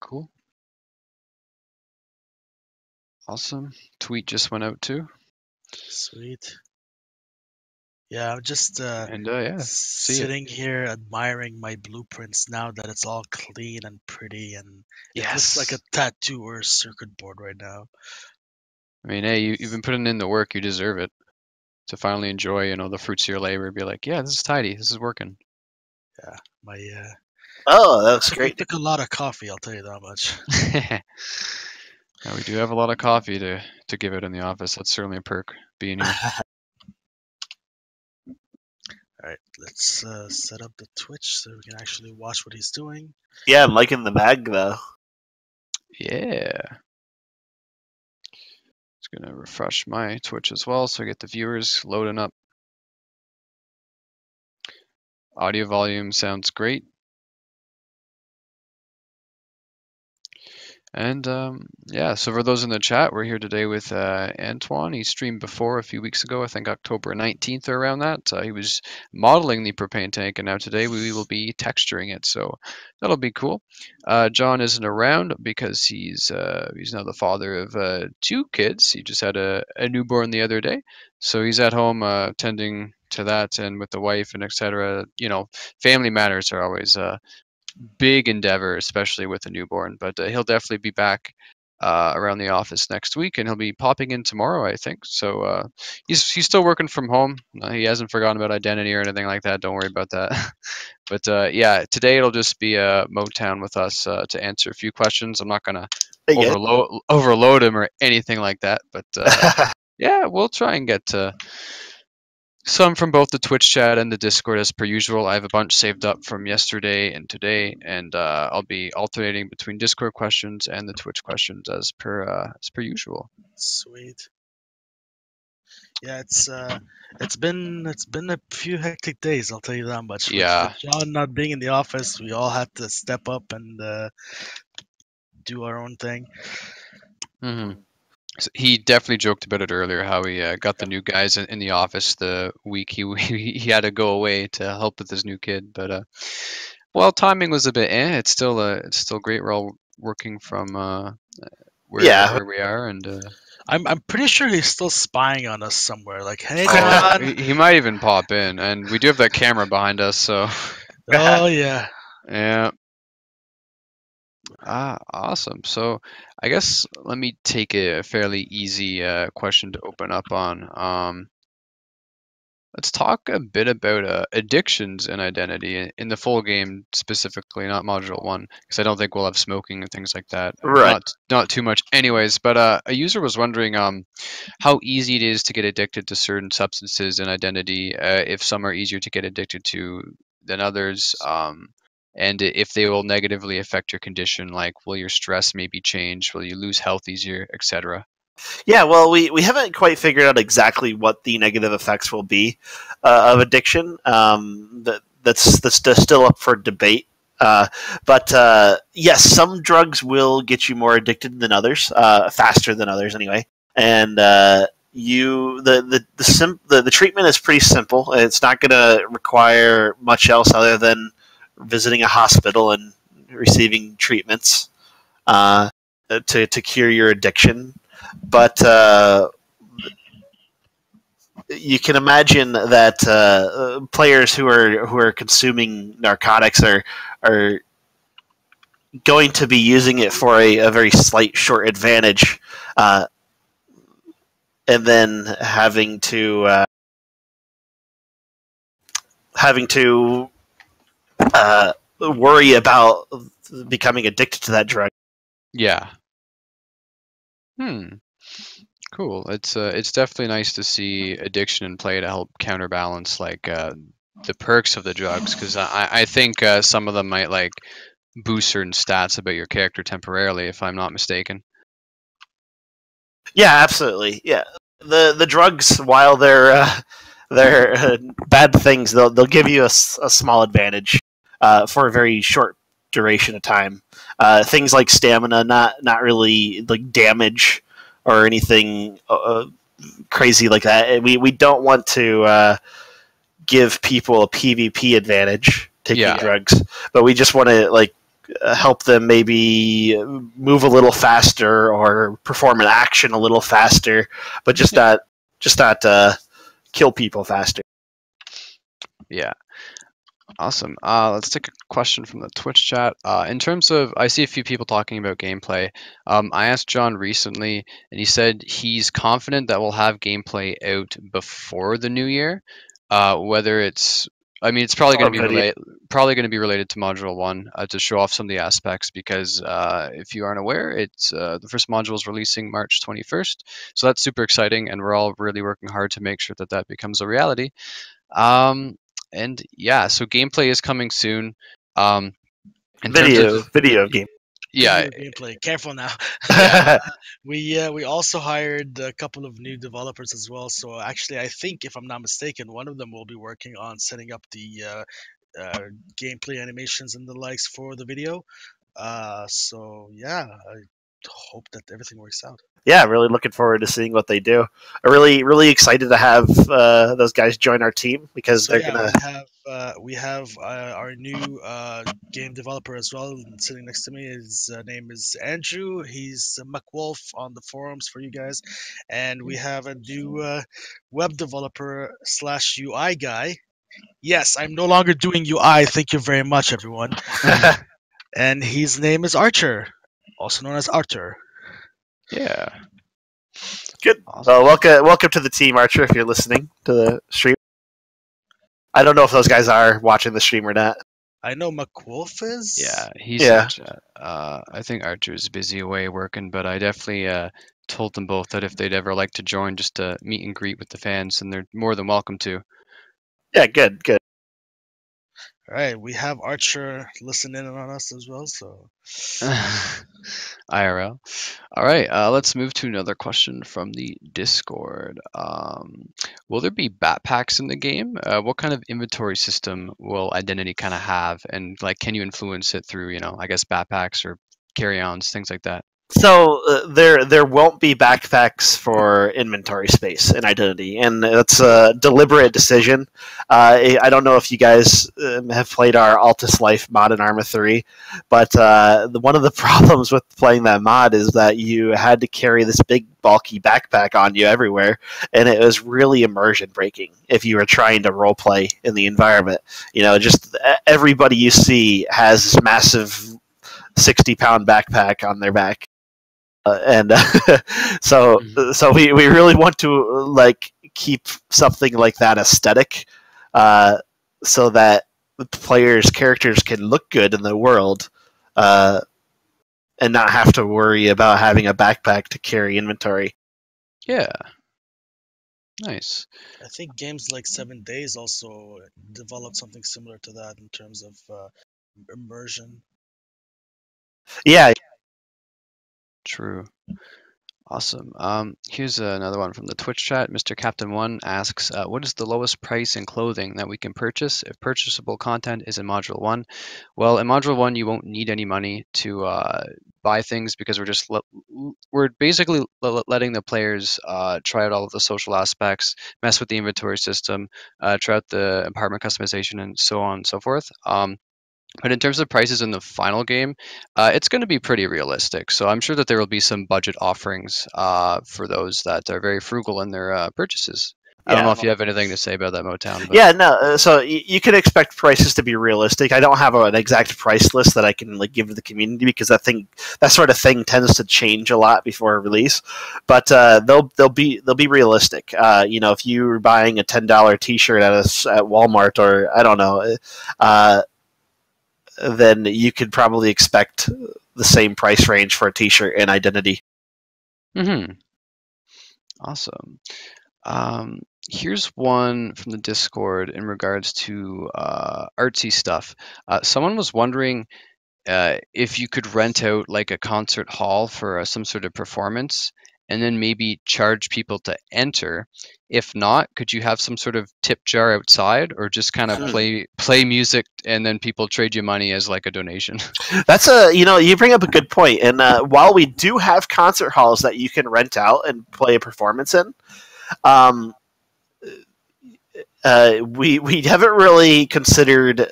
Cool. Awesome. Tweet just went out too. Sweet. Yeah, I'm just And yeah, see it. sitting here admiring my blueprints now that it's all clean and pretty, and it looks like a Yes. tattoo or a circuit board right now. I mean, hey, you've been putting in the work. You deserve it to finally enjoy, the fruits of your labor. Be like, yeah, this is tidy. This is working. Yeah, my Oh, that looks it great. took a lot of coffee, I'll tell you that much. Yeah, we do have a lot of coffee to give out in the office. That's certainly a perk being here. All right, let's set up the Twitch so we can actually watch what he's doing. Yeah, I'm liking the mag though. Yeah. Just gonna refresh my Twitch as well so I get the viewers loading up. Audio volume sounds great. And yeah, so for those in the chat, we're here today with Antoine. He streamed before a few weeks ago, I think October 19th or around that. He was modeling the propane tank, and now today we will be texturing it. So that'll be cool. John isn't around because he's now the father of 2 kids. He just had a newborn the other day, so he's at home tending to that and with the wife and etc. Family matters are always big endeavor, especially with a newborn. But he'll definitely be back around the office next week, and he'll be popping in tomorrow, I think. So he's still working from home. He hasn't forgotten about identity or anything like that. Don't worry about that. But yeah, today it'll just be Motown with us to answer a few questions. I'm not gonna overload him or anything like that. But yeah, we'll try and get to some from both the Twitch chat and the Discord as per usual. I have a bunch saved up from yesterday and today, and I'll be alternating between Discord questions and the Twitch questions as per usual. Sweet. Yeah, it's been a few hectic days, I'll tell you that much. Yeah. With John not being in the office, we all had to step up and do our own thing. Mm-hmm. So he definitely joked about it earlier, how he got the new guys in the office the week he had to go away to help with his new kid. But well, timing was a bit. It's still great. We're all working from where we are, and I'm pretty sure he's still spying on us somewhere. Like, hey, John. he might even pop in, and we do have that camera behind us. So. Oh yeah. Yeah. Awesome. So I guess let me take a fairly easy question to open up on. Let's talk a bit about addictions and identity in the full game specifically, not Module 1, because I don't think we'll have smoking and things like that. Right. Not too much anyways, but a user was wondering how easy it is to get addicted to certain substances and identity, if some are easier to get addicted to than others. And if they will negatively affect your condition, like will your stress maybe change, will you lose health easier, etc. Yeah, well, we haven't quite figured out exactly what the negative effects will be of addiction. That's still up for debate. But yes, some drugs will get you more addicted than others, faster than others anyway. And the treatment is pretty simple. It's not going to require much else other than visiting a hospital and receiving treatments to cure your addiction. But you can imagine that players who are consuming narcotics are going to be using it for a very slight short advantage, and then having to worry about becoming addicted to that drug. Yeah. Cool. It's definitely nice to see addiction in play to help counterbalance like the perks of the drugs, because I think some of them might like boost certain stats about your character temporarily, if I'm not mistaken. Yeah, absolutely. Yeah, the drugs, while they're bad things, they'll give you a small advantage for a very short duration of time. Things like stamina, not really like damage or anything crazy like that. We don't want to give people a PvP advantage taking drugs, but we just want to like help them maybe move a little faster or perform an action a little faster, but just not kill people faster. Yeah. Awesome. Let's take a question from the Twitch chat. In terms of, I see a few people talking about gameplay. I asked John recently, and he said he's confident that we'll have gameplay out before the new year. Whether it's, I mean, it's probably going to be Video. related to Module One to show off some of the aspects. Because if you aren't aware, it's the first module is releasing March 21st, so that's super exciting, and we're all really working hard to make sure that that becomes a reality. Um, and yeah, so gameplay is coming soon. Um, in terms of Video game. yeah, Video gameplay. Careful now. yeah, We also hired a couple of new developers as well. So actually, I think if I'm not mistaken, one of them will be working on setting up the gameplay animations and the likes for the video. So yeah, I hope that everything works out. Yeah, really looking forward to seeing what they do. I'm really excited to have those guys join our team because So they're yeah, gonna. we have our new game developer as well. Sitting next to me, his name is Andrew. He's McWolf on the forums for you guys, and we have a new web developer slash UI guy. Yes, I'm no longer doing UI. Thank you very much, everyone. And his name is Archer, also known as Arthur. yeah. Good. Awesome. Well, welcome to the team, Archer. If you're listening to the stream, I don't know if those guys are watching the stream or not. I know McWolf is. Yeah, he's Yeah. in chat. I think Archer's busy away working, but I definitely told them both that if they'd ever like to join, just to meet and greet with the fans, and they're more than welcome to. Yeah, good. All right, we have Archer listening in on us as well. So IRL. All right, let's move to another question from the Discord. Will there be backpacks in the game? What kind of inventory system will Identity kind of have, and like, can you influence it through, I guess backpacks or carry-ons, things like that? So there won't be backpacks for inventory space in Identity, and it's a deliberate decision. I don't know if you guys have played our Altus Life mod in Arma 3, but one of the problems with playing that mod is that you had to carry this big bulky backpack on you everywhere, and it was really immersion breaking if you were trying to roleplay in the environment. Just everybody you see has this massive 60-pound backpack on their back. So we really want to keep something like that aesthetic, so that the players' characters can look good in the world, and not have to worry about having a backpack to carry inventory. Yeah. Nice. I think games like 7 Days also developed something similar to that in terms of immersion. Yeah. True. Awesome. Here's another one from the Twitch chat. Mr. Captain One asks, "What is the lowest price in clothing that we can purchase if purchasable content is in Module One?" Well, in Module One, you won't need any money to buy things because we're basically letting the players try out all of the social aspects, mess with the inventory system, try out the apartment customization, and so on and so forth. But in terms of prices in the final game, it's going to be pretty realistic. So I'm sure that there will be some budget offerings for those that are very frugal in their purchases. I don't know if you have anything to say about that, Motown. But... Yeah, no. So you can expect prices to be realistic. I don't have an exact price list that I can give to the community because that sort of thing tends to change a lot before release. But they'll be realistic. If you're buying a $10 T-shirt at Walmart, or I don't know. Then you could probably expect the same price range for a T-shirt in Identity. Awesome. Here's one from the Discord in regards to artsy stuff. Someone was wondering if you could rent out like a concert hall for some sort of performance, and then maybe charge people to enter. If not, could you have some sort of tip jar outside, or just kind of play music and then people trade you money as like a donation? That's you bring up a good point. And while we do have concert halls that you can rent out and play a performance in, we haven't really considered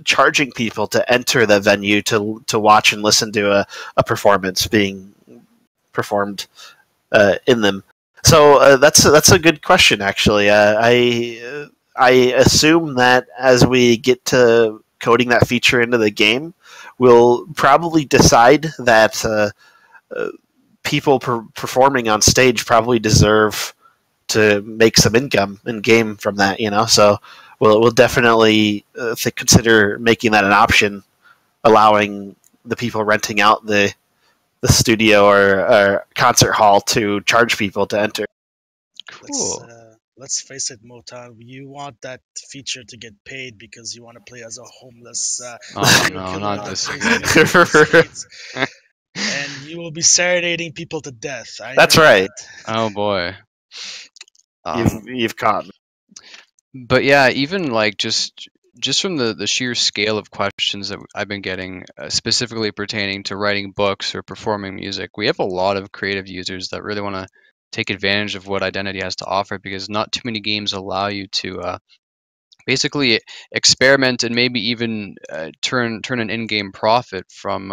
charging people to enter the venue to watch and listen to a performance being performed in them. So that's a good question, actually. I assume that as we get to coding that feature into the game, we'll probably decide that uh, people performing on stage probably deserve to make some income in game from that. So we'll definitely consider making that an option, allowing the people renting out the studio or concert hall to charge people to enter. Cool. Let's face it, Motown. You want that feature to get paid because you want to play as a homeless Oh serial no, killer not on this crazy again. the streets, and you will be serenading people to death. I That's know right. that. Oh boy. You've caught me. But yeah, even like just from the sheer scale of questions that I've been getting, specifically pertaining to writing books or performing music, we have a lot of creative users that really want to take advantage of what Identity has to offer because not too many games allow you to basically experiment and maybe even turn an in-game profit from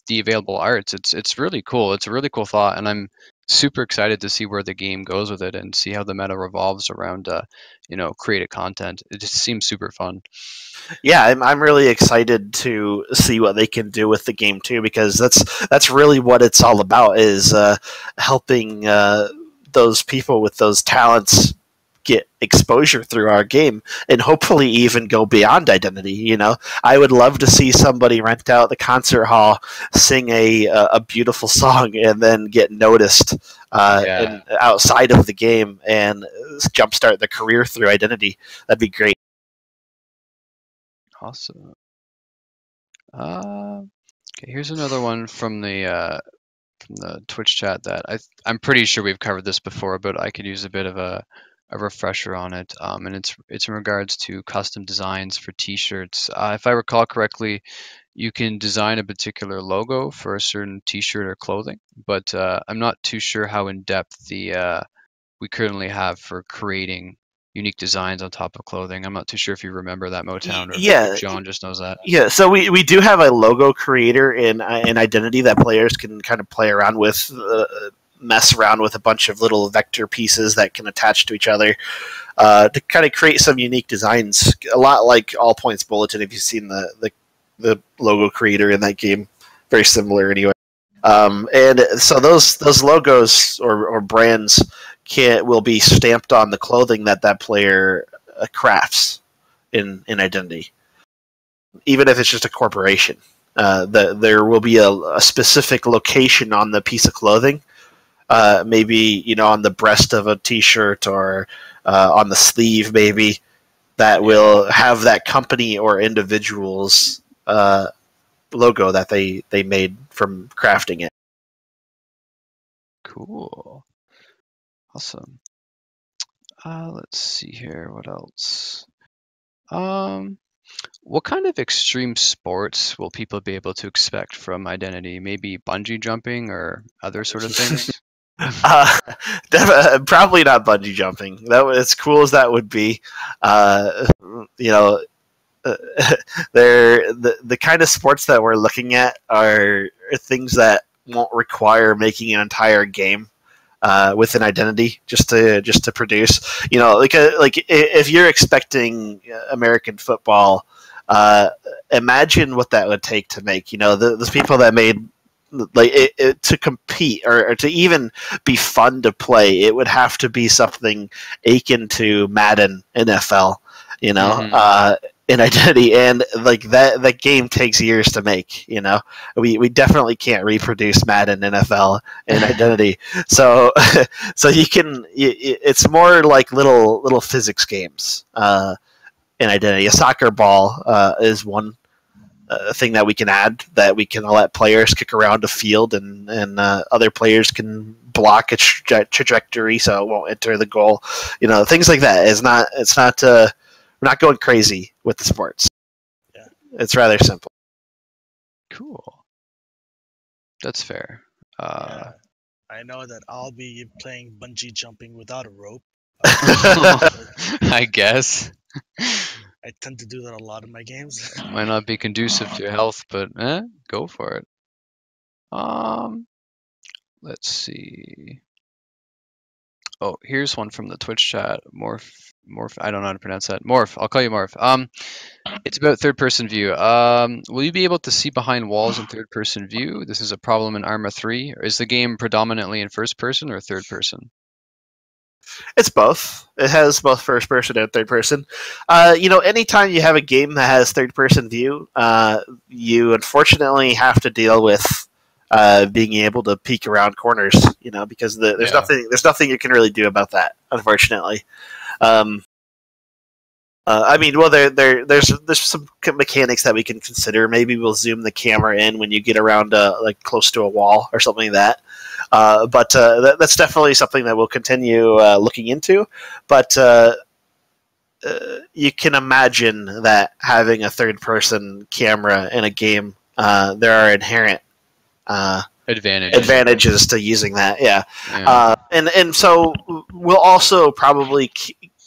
the available arts. It's really cool. It's a really cool thought, and I'm super excited to see where the game goes with it and see how the meta revolves around created content. It just seems super fun. Yeah, I'm really excited to see what they can do with the game too, because that's really what it's all about, is helping those people with those talents get exposure through our game and hopefully even go beyond Identity. I would love to see somebody rent out the concert hall, sing a beautiful song, and then get noticed Yeah, and outside of the game and jumpstart their career through Identity. That'd be great. awesome. Uh, okay, here's another one from the Twitch chat that I'm pretty sure we've covered this before, but I could use a bit of a refresher on it. And it's in regards to custom designs for T-shirts. If I recall correctly, you can design a particular logo for a certain T-shirt or clothing, but I'm not too sure how in depth the we currently have for creating unique designs on top of clothing. I'm not too sure if you remember that, Motown, or if Yeah, John just knows that. yeah. So we do have a logo creator in Identity that players can kind of play around with, mess around with a bunch of little vector pieces that can attach to each other to kind of create some unique designs. A lot like All Points Bulletin. If you've seen the logo creator in that game, very similar anyway. And so those logos or brands will be stamped on the clothing that player crafts in Identity, even if it's just a corporation. There will be a specific location on the piece of clothing, maybe on the breast of a T-shirt or on the sleeve, maybe that will have that company or individual's logo that they made from crafting it. Cool, awesome. Let's see here. What else? Um, what kind of extreme sports will people be able to expect from Identity? Maybe bungee jumping or other sort of things? Uh, Probably not bungee jumping. As cool as that would be. You know, they're the kind of sports that we're looking at are things that won't require making an entire game with an identity just to produce. Like if you're expecting American football, imagine what that would take to make. The people that made like to compete or to even be fun to play, it would have to be something akin to Madden NFL. You know, Hmm. in identity, and like that game takes years to make. We definitely can't reproduce Madden NFL in identity. So so it's more like little physics games in identity. A soccer ball is one thing that we can add, that we can let players kick around a field, and other players can block a trajectory so it won't enter the goal. Things like that. It's not we're not going crazy with the sports. Yeah, It's rather simple. Cool. That's fair. yeah. I know that I'll be playing bungee jumping without a rope. I guess. I tend to do that a lot in my games. Might not be conducive to your health, but go for it. Um, let's see. Oh, here's one from the Twitch chat. Morph. I don't know how to pronounce that. Morph. I'll call you Morph. It's about third-person view. Will you be able to see behind walls in third-person view? This is a problem in Arma 3. Is the game predominantly in first person or third person? It's both. It has both first person and third person. Anytime you have a game that has third person view, you unfortunately have to deal with being able to peek around corners. Because there's Yeah. nothing you can really do about that. Unfortunately. Um, there's some mechanics that we can consider. Maybe we'll zoom the camera in when you get around, like close to a wall or something like that. But that's definitely something that we'll continue looking into. But you can imagine that having a third-person camera in a game, there are inherent advantages to using that. Yeah, Yeah. and so we'll also probably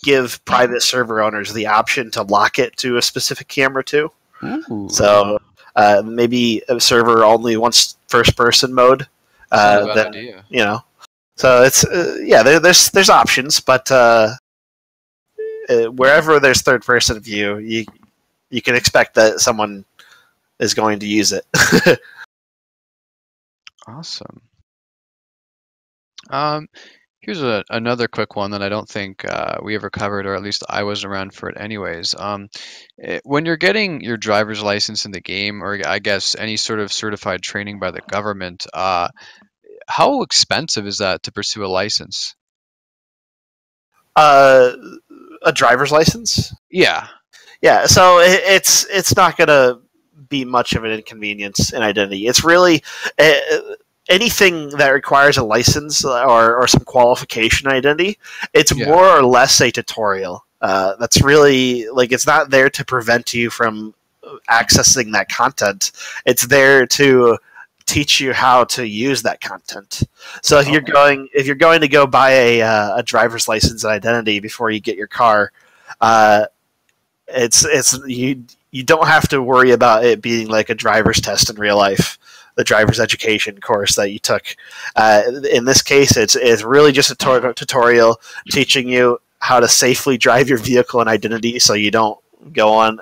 give private server owners the option to lock it to a specific camera too. Ooh. So maybe a server only wants first-person mode. That's not a bad Then idea. so it's there's options, but wherever there's third-person view, you can expect that someone is going to use it. Awesome. Here's another quick one that I don't think we ever covered, or at least I wasn't around for it anyways. When you're getting your driver's license in the game, or I guess any sort of certified training by the government, how expensive is that to pursue a license? uh, a driver's license. Yeah. Yeah, so it's not gonna be much of an inconvenience in identity. It's really uh, anything that requires a license or some qualification identity. It's Yeah. more or less a tutorial. That's really like it's not there to prevent you from accessing that content. It's there to teach you how to use that content. So if you're Okay. going to go buy a driver's license and identity before you get your car, uh, it's you don't have to worry about it being like a driver's test in real life, the driver's education course that you took. In this case, it's really just a tutorial teaching you how to safely drive your vehicle and identity, so you don't go on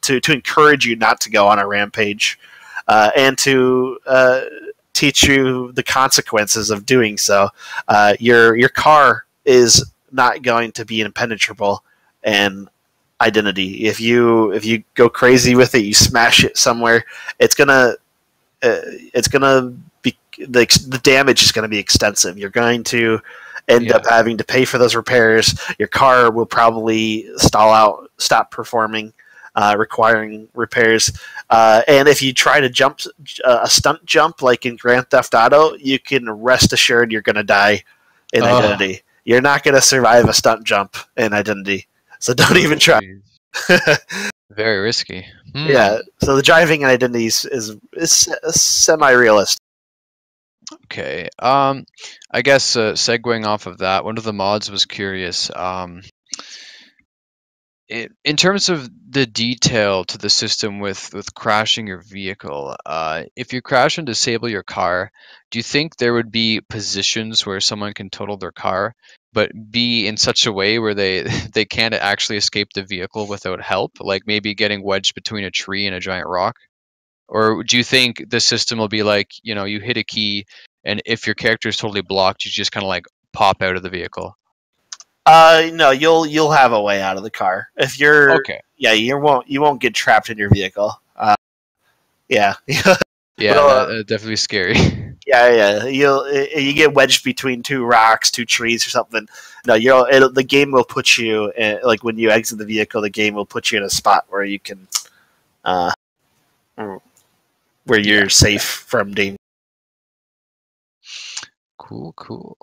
to encourage you not to go on a rampage, and to teach you the consequences of doing so. Your car is not going to be impenetrable, and identity. If you go crazy with it, you smash it somewhere, it's gonna be the damage is going to be extensive. You're going to end Yeah. up having to pay for those repairs. Your car will probably stall out, stop performing, requiring repairs. And if you try to jump a stunt jump like in Grand Theft Auto, you can rest assured you're going to die in Oh, Identity. You're not going to survive a stunt jump in Identity, so don't even try. geez. Very risky. Yeah, so the driving in Identity is semi-realistic. Okay. I guess segueing off of that, one of the mods was curious. In terms of the detail to the system with crashing your vehicle, if you crash and disable your car, do you think there would be positions where someone can total their car, but be in such a way where they they can't actually escape the vehicle without help, like maybe getting wedged between a tree and a giant rock? Or do you think the system will be like, you hit a key, and if your character is totally blocked, you just kind of like pop out of the vehicle? No, you'll have a way out of the car if you're. Okay. Yeah, you won't get trapped in your vehicle. Yeah, Yeah, well, that definitely scary. yeah. You get wedged between two rocks, two trees, or something. No, the game will put you like when you exit the vehicle, the game will put you in a spot where you can, uh, where Yeah. you're safe from danger. Cool, cool.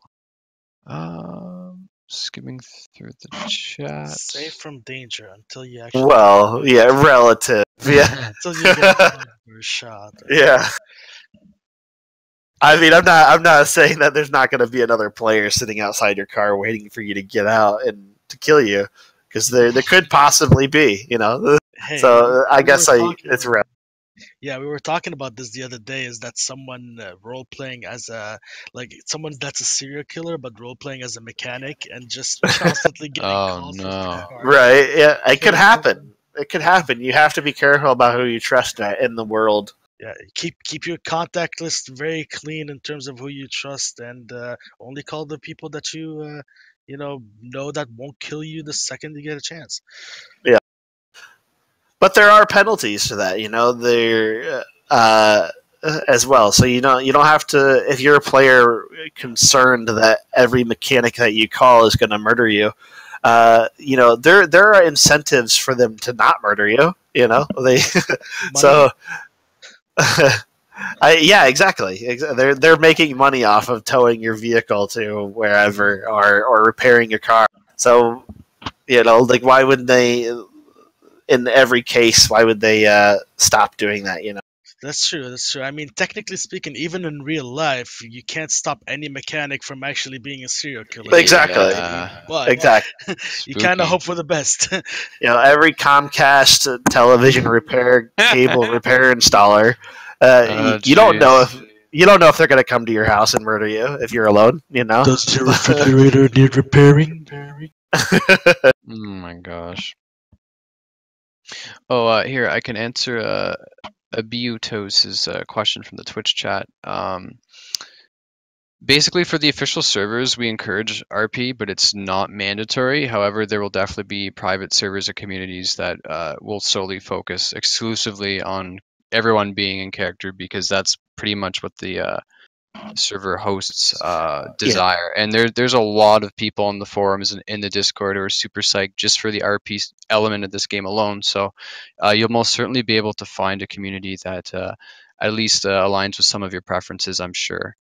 Skimming through the chat. Safe from danger until you actually Well, yeah, relative. Yeah, until you get or shot. yeah. I mean, I'm not saying that there's not going to be another player sitting outside your car waiting for you to get out and to kill you, because there could possibly be, you know. Hey, So I we were guess it's talking. real. Yeah, we were talking about this the other day. Is that someone role playing as a like someone that's a serial killer, but role playing as a mechanic and just constantly getting Oh calls from no. cars, Right? Yeah, it could killing people. happen. It could happen. You have to be careful about who you trust in the world. Yeah, keep your contact list very clean in terms of who you trust, and only call the people that you know that won't kill you the second you get a chance. Yeah, but there are penalties to that. You know, there as well. So you don't have to, if you're a player concerned that every mechanic that you call is going to murder you. There are incentives for them to not murder you. You know, they Money. so. Yeah, exactly. They're making money off of towing your vehicle to wherever, or repairing your car. So like, why would they? In every case, why would they stop doing that? That's true. That's true. I mean, technically speaking, even in real life, you can't stop any mechanic from actually being a serial killer. Exactly, Yeah. But exactly. you kind of Spooky. hope for the best. Every Comcast television repair cable repair installer, Oh you don't know jeez. if they're going to come to your house and murder you if you're alone. Does your refrigerator need repairing? Oh my gosh. Oh, here I can answer Abiutos's question from the Twitch chat. Basically, for the official servers, we encourage RP, but it's not mandatory. However, there will definitely be private servers or communities that will solely focus exclusively on everyone being in character, because that's pretty much what the server hosts Yeah, desire. And there's a lot of people on the forums and in the Discord who are super psyched just for the RP element of this game alone. So you'll most certainly be able to find a community that at least aligns with some of your preferences, I'm sure.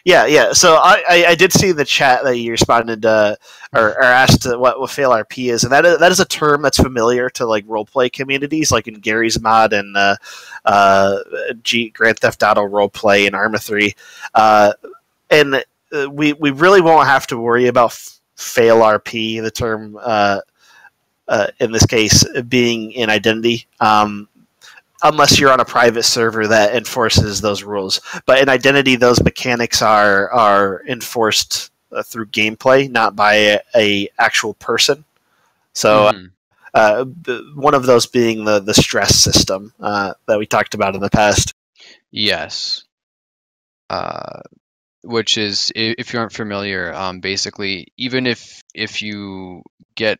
yeah, yeah. So I did see in the chat that you responded or asked what fail RP is, and that is a term that's familiar to like role play communities, like in Gary's mod and uh, Grand Theft Auto role play and Arma 3, and we really won't have to worry about fail RP. The term in this case being in identity. Unless you're on a private server that enforces those rules. But in Identity, those mechanics are enforced through gameplay, not by a actual person. So Hmm. one of those being the stress system that we talked about in the past. Yes. Uh, which is, if you aren't familiar, basically, even if you get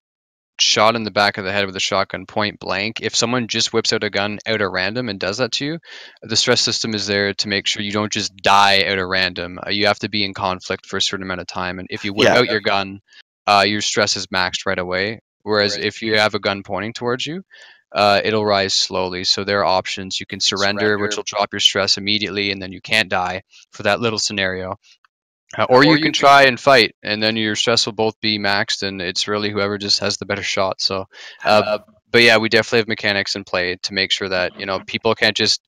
shot in the back of the head with a shotgun point blank, if someone just whips out a gun out at random and does that to you, the stress system is there to make sure you don't just die out at random. You have to be in conflict for a certain amount of time, and if you whip Yeah, out your gun, your stress is maxed right away. Whereas if you have a gun pointing towards you, it'll rise slowly. So there are options. You can surrender, which will drop your stress immediately, and then you can't die for that little scenario. Or you can try and fight, and then your stress will both be maxed, and it's really whoever just has the better shot. So, uh, but yeah, we definitely have mechanics in play to make sure that people can't just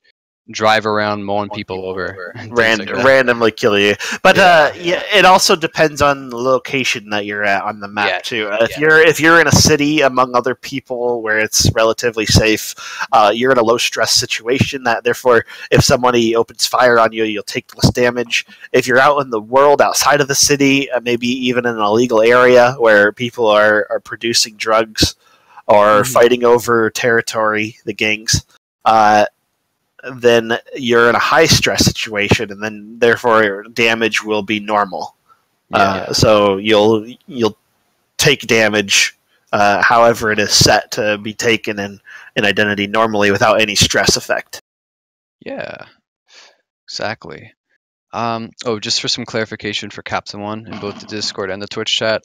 drive around mowing people over and things like that. randomly kill you. But Yeah. yeah, it also depends on the location that you're at on the map Yeah. too. If you're in a city among other people where it's relatively safe, you're in a low stress situation. That therefore, if somebody opens fire on you, you'll take less damage. If you're out in the world outside of the city, maybe even in an illegal area where people are producing drugs or Mhm. fighting over territory, the gangs. Uh, then you're in a high stress situation, and then therefore damage will be normal. Yeah. So you'll take damage, however it is set to be taken in Identity normally without any stress effect. Yeah. Exactly. Oh, just for some clarification for Captain One in both the Discord and the Twitch chat,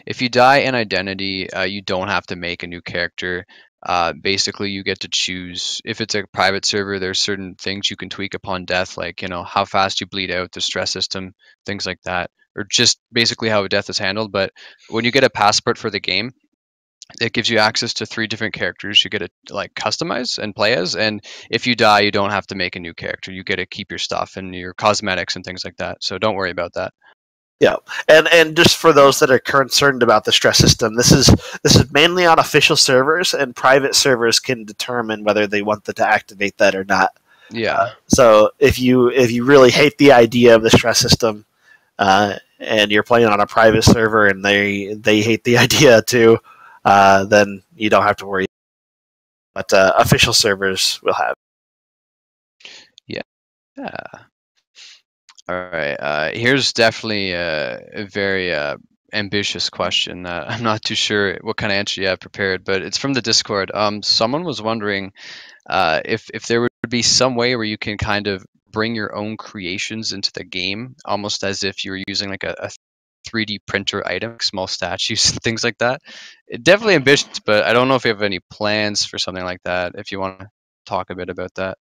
if you die in Identity, you don't have to make a new character. Basically, you get to choose. If it's a private server, there's certain things you can tweak upon death, like how fast you bleed out, the stress system, things like that, or just basically how a death is handled. But when you get a passport for the game, It gives you access to 3 different characters you get to like customize and play as, and if you die, you don't have to make a new character. You get to keep your stuff and your cosmetics and things like that. So don't worry about that. Yeah, and just for those that are concerned about the stress system, this is mainly on official servers, and private servers can determine whether they want to activate that or not. Yeah. So if you really hate the idea of the stress system, and you're playing on a private server and they hate the idea too, then you don't have to worry. But official servers will have. Yeah. All right. Here's definitely a very ambitious question that I'm not too sure what kind of answer you have prepared, but it's from the Discord. Someone was wondering if there would be some way where you can kind of bring your own creations into the game, almost as if you were using like a 3D printer item, like small statues and things like that. Definitely ambitious, but I don't know if you have any plans for something like that. If you want to talk a bit about that.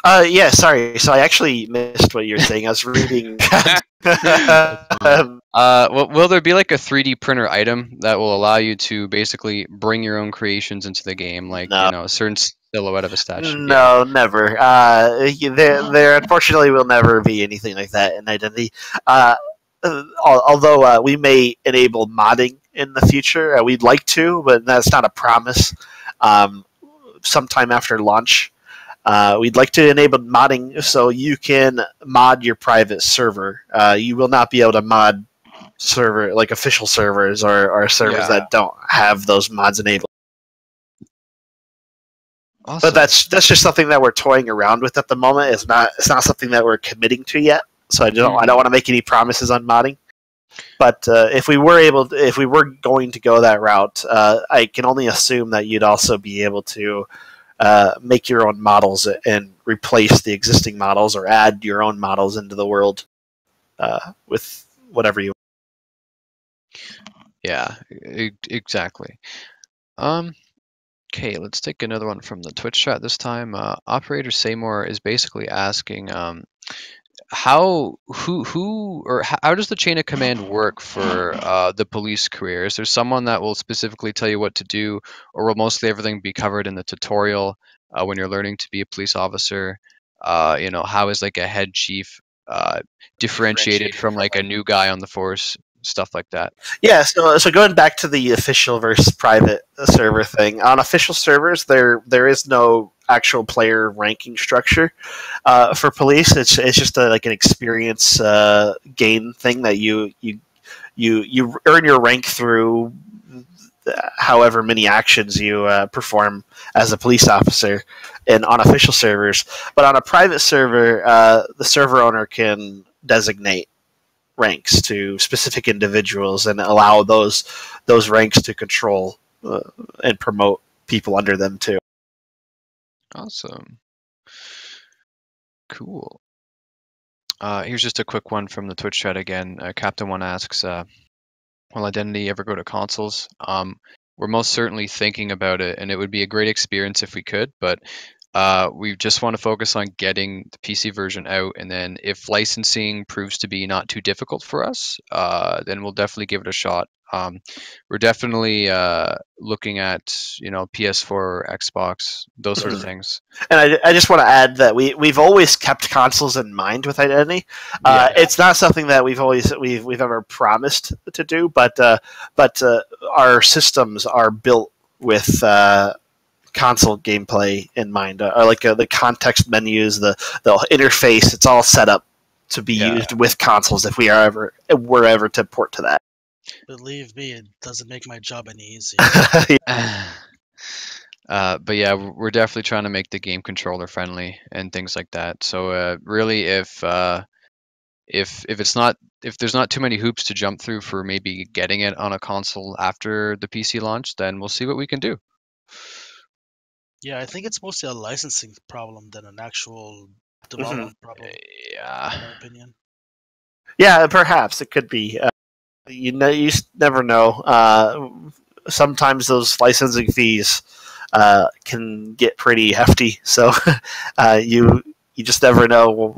Yeah, sorry. So I actually missed what you were saying. I was reading. Will there be like a 3D printer item that will allow you to basically bring your own creations into the game, like No, a certain silhouette of a statue? Yeah. no, never. There unfortunately will never be anything like that in Identity. Uh, Although we may enable modding in the future, we'd like to, but that's not a promise. Um, Sometime after launch, we'd like to enable modding so you can mod your private server. You will not be able to mod server like official servers or servers Yeah. that don't have those mods enabled. Awesome. But that's just something that we're toying around with at the moment. It's not something that we're committing to yet. So I don't want to make any promises on modding. But if we were going to go that route, I can only assume that you'd also be able to make your own models and replace the existing models, or add your own models into the world with whatever you. Yeah, exactly. Okay, let's take another one from the Twitch chat this time. Operator Seymour is basically asking, how does the chain of command work for the police career? Is there someone that will specifically tell you what to do, or will mostly everything be covered in the tutorial when you're learning to be a police officer? How is like a head chief differentiated from like a new guy on the force? Stuff like that. Yeah, so going back to the official versus private server thing, on official servers there is no actual player ranking structure. For police, it's just like an experience gain thing that you earn your rank through however many actions you perform as a police officer in on official servers. But on a private server, the server owner can designate ranks to specific individuals and allow those ranks to control and promote people under them too. Awesome. Cool. Here's just a quick one from the Twitch chat again. Captain One asks, "Will Identity ever go to consoles?" We're most certainly thinking about it, and it would be a great experience if we could. But we just want to focus on getting the PC version out, and then if licensing proves to be not too difficult for us, then we'll definitely give it a shot. We're definitely looking at PS4 or Xbox, those sort of things. And I just want to add that we've always kept consoles in mind with Identity. It's not something that we've ever promised to do, but our systems are built with console gameplay in mind. Or like the context menus, the interface, it's all set up to be used with consoles if were ever to port to that. Believe me, it doesn't make my job any easier. But yeah, we're definitely trying to make the game controller friendly and things like that. So really, if there's not too many hoops to jump through for maybe getting it on a console after the PC launch, then we'll see what we can do. Yeah, I think it's mostly a licensing problem than an actual development problem, in my opinion. Yeah, perhaps it could be. You never know. Sometimes those licensing fees can get pretty hefty, so you just never know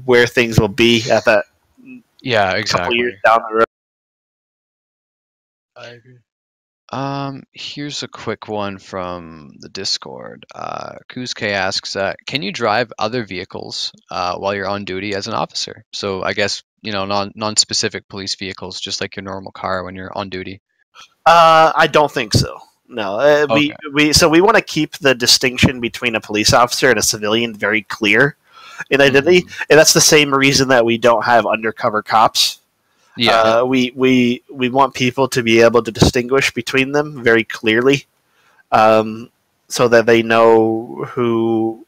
where things will be at that. Yeah, exactly. Couple years down the road. I agree. Here's a quick one from the Discord. Kuzke asks, can you drive other vehicles while you're on duty as an officer? So I guess, non-specific police vehicles, just like your normal car when you're on duty. I don't think so. No, Okay. we want to keep the distinction between a police officer and a civilian very clear in identity, and that's the same reason that we don't have undercover cops. Yeah. We want people to be able to distinguish between them very clearly, so that they know who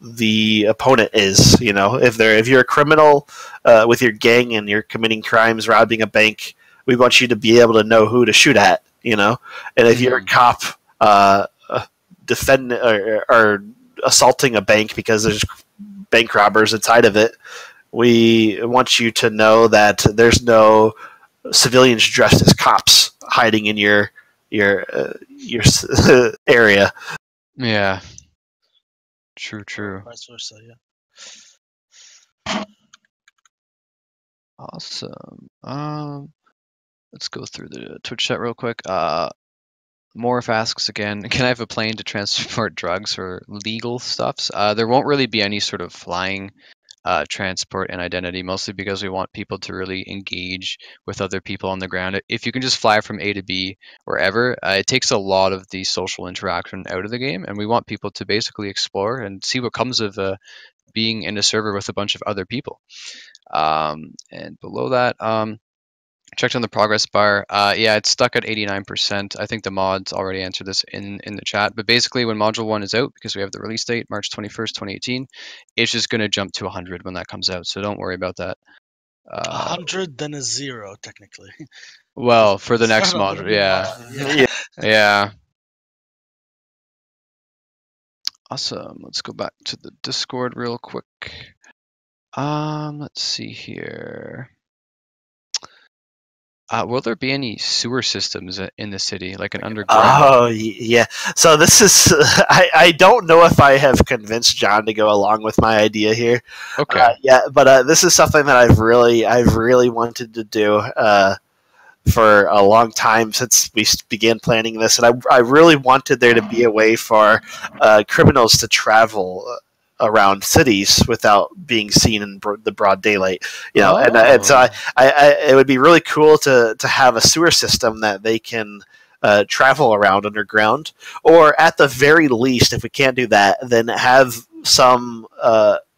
the opponent is. If you're a criminal with your gang and you're committing crimes, robbing a bank, we want you to be able to know who to shoot at. And if you're a cop defend or assaulting a bank because there's bank robbers inside of it, we want you to know that there's no civilians dressed as cops hiding in your area. Yeah. True. Vice versa, yeah. Awesome. Let's go through the Twitch chat real quick. Morph asks again, can I have a plane to transport drugs or legal stuffs? There won't really be any sort of flying transport and identity, mostly because we want people to really engage with other people on the ground. If you can just fly from A to B wherever, it takes a lot of the social interaction out of the game, and we want people to basically explore and see what comes of being in a server with a bunch of other people. And below that, checked on the progress bar. Yeah, it's stuck at 89%. I think the mods already answered this in the chat. But basically, when Module 1 is out, because we have the release date, March 21st, 2018, it's just going to jump to 100 when that comes out. So don't worry about that. 100, then a 0, technically. Well, for the next module, yeah. Yeah. Awesome. Let's go back to the Discord real quick. Let's see here. Will there be any sewer systems in the city, like an underground? Oh, yeah. So this is. I don't know if I have convinced John to go along with my idea here. Okay. Yeah, but this is something that I've really wanted to do for a long time since we began planning this, and I really wanted there to be a way for criminals to travel around cities without being seen in the broad daylight. And so it would be really cool to have a sewer system that they can travel around underground, or at the very least, if we can't do that, then have some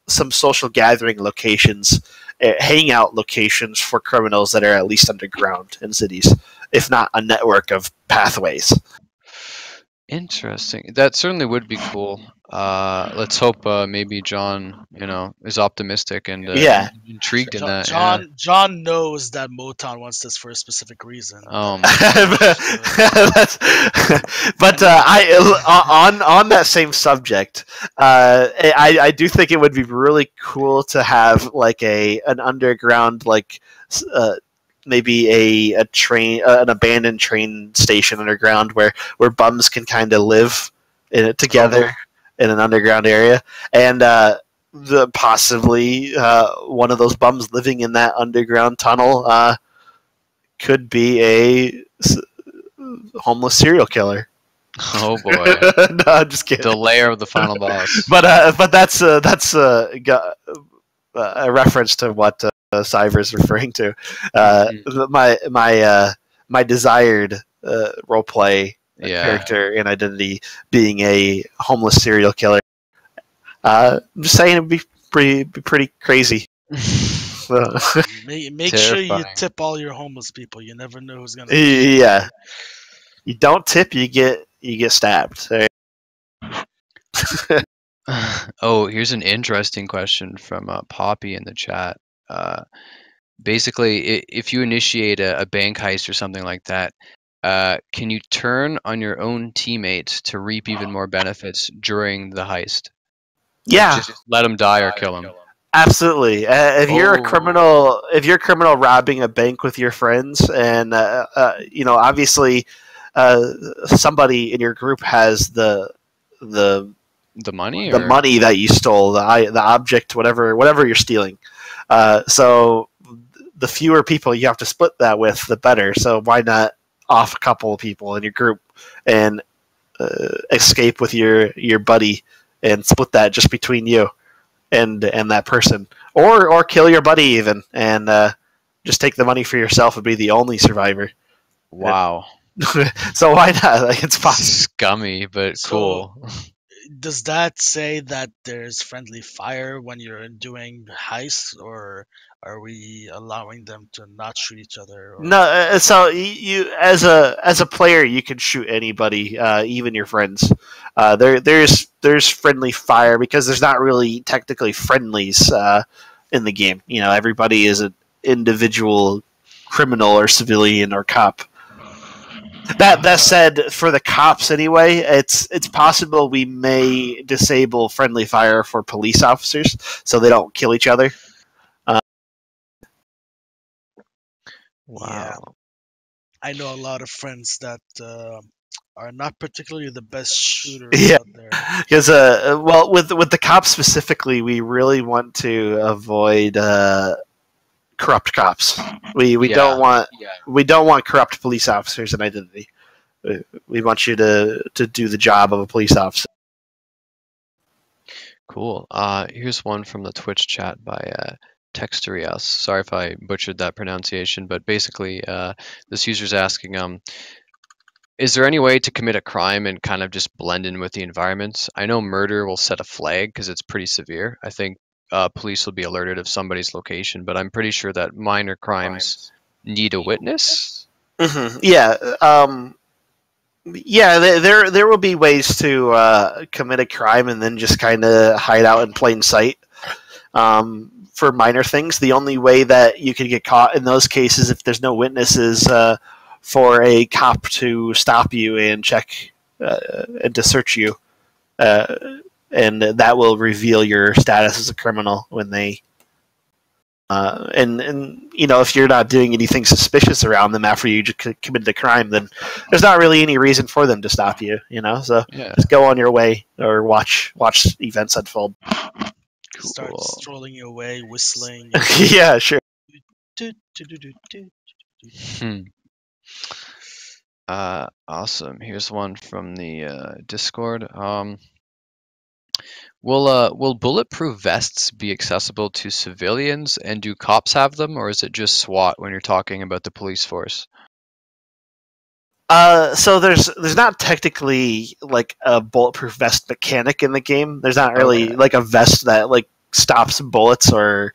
social gathering locations, hangout locations for criminals that are at least underground in cities, if not a network of pathways. Interesting. That certainly would be cool. Let's hope maybe John, is optimistic and intrigued in that. John knows that Motown wants this for a specific reason. Oh my but on that same subject, I do think it would be really cool to have like an underground maybe a train, an abandoned train station underground where bums can kind of live together in an underground area, and possibly one of those bums living in that underground tunnel could be a homeless serial killer. Oh boy! No, I'm just kidding. The lair of the final boss. But that's a reference to what Cyver is referring to. My desired roleplay character and identity being a homeless serial killer. I'm just saying it'd be pretty crazy. Make sure you tip all your homeless people. You never know who's gonna. Yeah, you don't tip, you get stabbed. Oh, here's an interesting question from Poppy in the chat. Basically, if you initiate a bank heist or something like that, can you turn on your own teammates to reap even more benefits during the heist? Yeah, just let them die or kill them. Absolutely. If you're a criminal robbing a bank with your friends, and obviously somebody in your group has the money, the money that you stole, the object, whatever you're stealing. So the fewer people you have to split that with, the better. So why not off a couple of people in your group and escape with your buddy and split that just between you and that person, or kill your buddy even and just take the money for yourself and be the only survivor. Wow. So why not? Like, it's possible. Scummy, but So cool. does that say that there's friendly fire when you're doing heists, or are we allowing them to not shoot each other? Or No, so you as a player, you can shoot anybody, even your friends. There's friendly fire because there's not really technically friendlies in the game. You know, everybody is an individual criminal or civilian or cop. That said, for the cops anyway, it's possible we may disable friendly fire for police officers so they don't kill each other. yeah, Wow. I know a lot of friends that are not particularly the best shooters Yeah, out there. because well, with the cops specifically, we really want to avoid corrupt cops. We Yeah. don't want corrupt police officers in Identity. We want you to do the job of a police officer. Cool. Here's one from the Twitch chat by Texterias. Sorry if I butchered that pronunciation, but basically, this user's asking, is there any way to commit a crime and kind of just blend in with the environment? I know murder will set a flag because it's pretty severe. I think police will be alerted of somebody's location, but I'm pretty sure that minor crimes need a witness. Yeah, yeah. There will be ways to commit a crime and then just kind of hide out in plain sight. For minor things, the only way that you can get caught in those cases, if there's no witnesses, for a cop to stop you and check and to search you, and that will reveal your status as a criminal when they. And you know, if you're not doing anything suspicious around them after you committed a crime, then there's not really any reason for them to stop you. You know, so Yeah. just go on your way or watch events unfold. Start Cool. strolling away, whistling. Yeah, sure. Hmm. Awesome. Here's one from the Discord. Will bulletproof vests be accessible to civilians, and do cops have them, or is it just SWAT when you're talking about the police force? So there's not technically like a bulletproof vest mechanic in the game. There's not really Okay. like a vest that like stops bullets or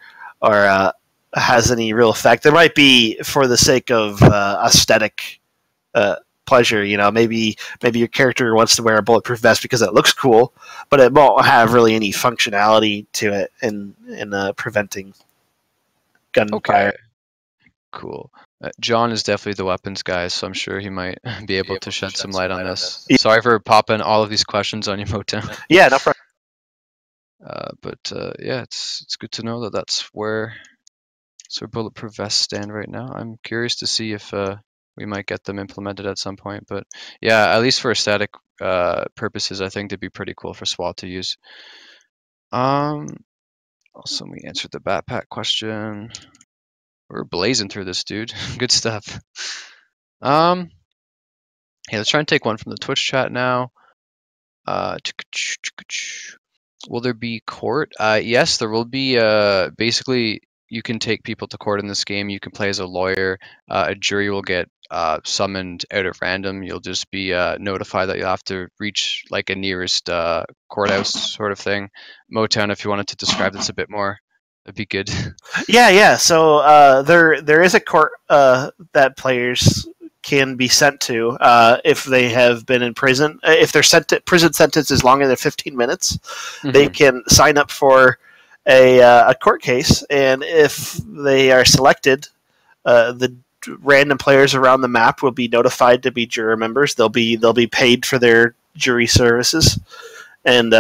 has any real effect. There might be for the sake of aesthetic pleasure. You know, maybe your character wants to wear a bulletproof vest because it looks cool, but it won't have really any functionality to it in preventing gunfire. Okay. Cool. John is definitely the weapons guy, so I'm sure he might be able to shed some light on this. Yeah. Sorry for popping all of these questions on your Motown. Yeah, no problem. But yeah, it's good to know that that's where bulletproof vests stand right now. I'm curious to see if we might get them implemented at some point. But yeah, at least for aesthetic purposes, I think they'd be pretty cool for SWAT to use. Also, we answered the backpack question. We're blazing through this, dude. Good stuff. Hey, let's try and take one from the Twitch chat now. Will there be court? Yes, there will be. Basically, you can take people to court in this game. You can play as a lawyer. A jury will get summoned out at random. You'll just be notified that you'll have to reach like a nearest courthouse sort of thing. Motown, if you wanted to describe this a bit more, that'd be good. Yeah. So there is a court that players can be sent to if they have been in prison. If their prison sentence is longer than 15 minutes, they can sign up for a court case, and if they are selected, the random players around the map will be notified to be juror members. They'll be paid for their jury services, and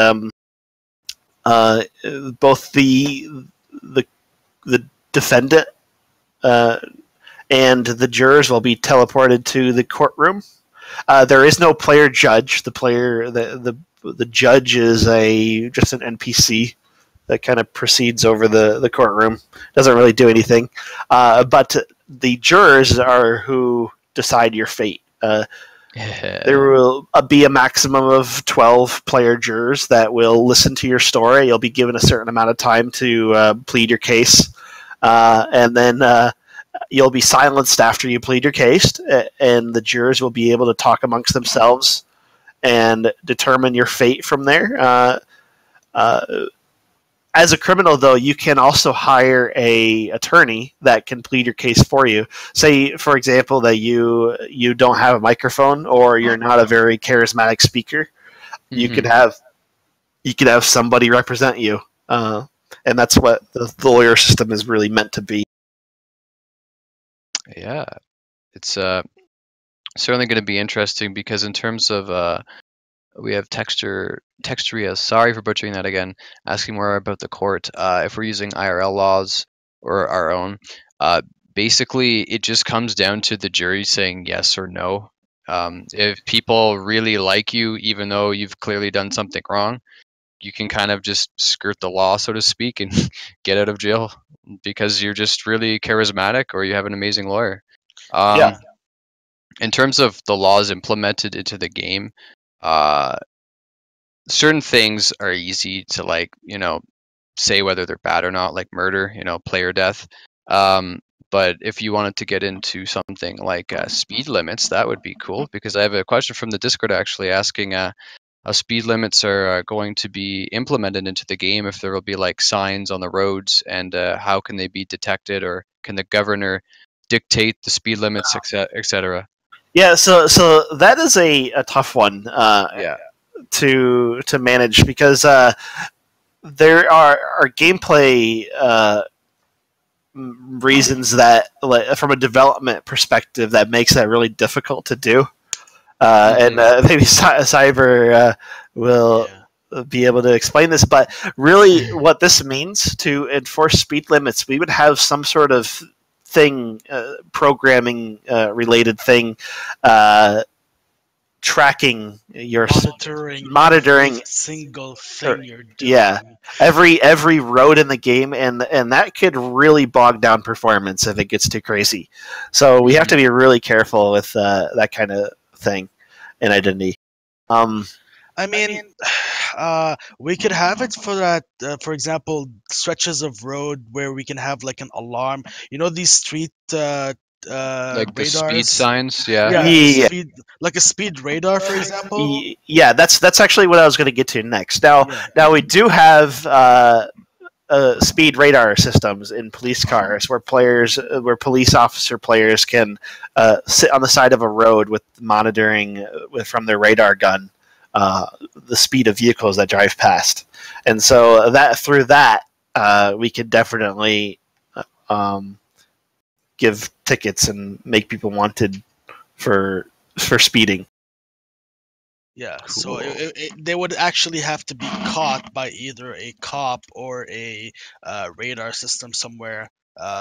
both the defendant and the jurors will be teleported to the courtroom. There is no player judge. The judge is just an NPC that kind of proceeds over the courtroom. Doesn't really do anything. But the jurors are who decide your fate. Yeah. There will be a maximum of 12 player jurors that will listen to your story. You'll be given a certain amount of time to plead your case. And then you'll be silenced after you plead your case, and the jurors will be able to talk amongst themselves and determine your fate from there. Uh, as a criminal, though, you can also hire a attorney that can plead your case for you. Say, for example, that you don't have a microphone or you're not a very charismatic speaker. You could Hmm. have somebody represent you, and that's what the lawyer system is really meant to be. Yeah. It's certainly going to be interesting because in terms of we have Texturia. Sorry for butchering that again. Asking more about the court. If we're using IRL laws or our own, uh, basically it just comes down to the jury saying yes or no. If people really like you, even though you've clearly done something wrong, you can kind of just skirt the law, so to speak, and get out of jail because you're just really charismatic or you have an amazing lawyer. Yeah, Um, in terms of the laws implemented into the game, uh, certain things are easy to say whether they're bad or not, like murder, player death. Um, but if you wanted to get into something like speed limits, that would be cool because I have a question from the Discord actually asking how speed limits are going to be implemented into the game, if there will be like signs on the roads, and how can they be detected, or can the governor dictate the speed limits, etc. yeah. So that is a tough one Yeah. to manage because there are gameplay reasons that, like, from a development perspective, that makes that really difficult to do. And Hmm. maybe Cyber will Yeah. be able to explain this. But really, what this means to enforce speed limits, we would have some sort of thing, programming related thing, uh, tracking your Monitoring every monitoring. single Or, thing you're yeah, doing. every road in the game, and that could really bog down performance if it gets too crazy. So we have to Hmm. be really careful with that kind of thing in identity. Um, I mean, we could have it for that. For example, stretches of road where we can have like an alarm. You know these street Like the speed radars. signs, yeah. Yeah, the yeah, speed, like a speed radar, for example. yeah, that's actually what I was going to get to next. Yeah. Now we do have speed radar systems in police cars where police officer players can sit on the side of a road with monitoring from their radar gun uh, the speed of vehicles that drive past, and so that through that we could definitely um, give tickets and make people wanted for speeding. Yeah, so Cool. they would actually have to be caught by either a cop or a radar system somewhere